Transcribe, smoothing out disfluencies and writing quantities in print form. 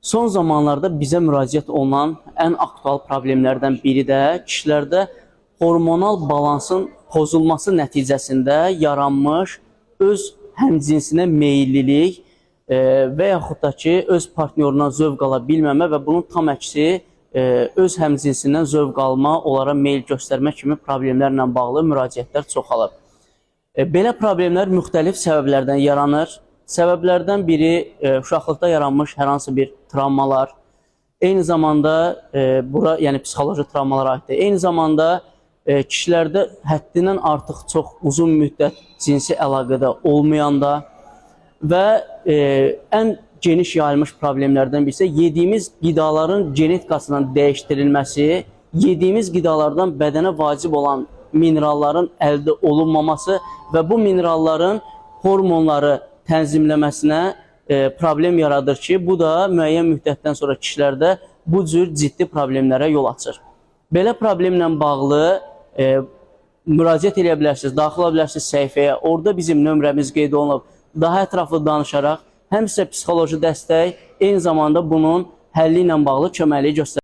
Son zamanlarda bizə müraciət olunan ən aktual problemlərdən biri də kişilərdə hormonal balansın pozulması nəticəsində yaranmış öz həmcinsinə meyillilik və yaxud da ki, öz partnyorundan zövq ala bilməmə və bunun tam əksi öz həmcinsindən zövq alma, onlara meyil göstərmə kimi problemlərlə bağlı müraciətlər çoxalıb. Belə problemlər müxtəlif səbəblərdən yaranır. Səbəblərdən biri uşaqlıqda yaranmış hər hansı bir travmalar, eyni zamanda bura yəni psixoloji travmalara aiddir. Eyni zamanda kişilərdə həddindən artıq çox uzun müddət cinsi əlaqədə olmayanda və ən geniş yayılmış problemlərdən birisi yediyimiz qidaların genetikasının dəyişdirilməsi, yediyimiz qidalardan bədənə vacib olan mineralların əldə olunmaması və bu mineralların hormonları tənzimləməsinə problem yaradır ki, bu da müəyyən müddətdən sonra kişilərdə bu cür ciddi problemlərə yol açır. Belə problemlə bağlı müraciət edə bilərsiniz, daxil ola bilərsiniz səhifəyə. Orada bizim nömrəmiz qeyd olunub. Daha ətraflı danışaraq həm sizə psixoloji dəstək, eyni zamanda bunun həlli ilə bağlı köməkliyi göstərir.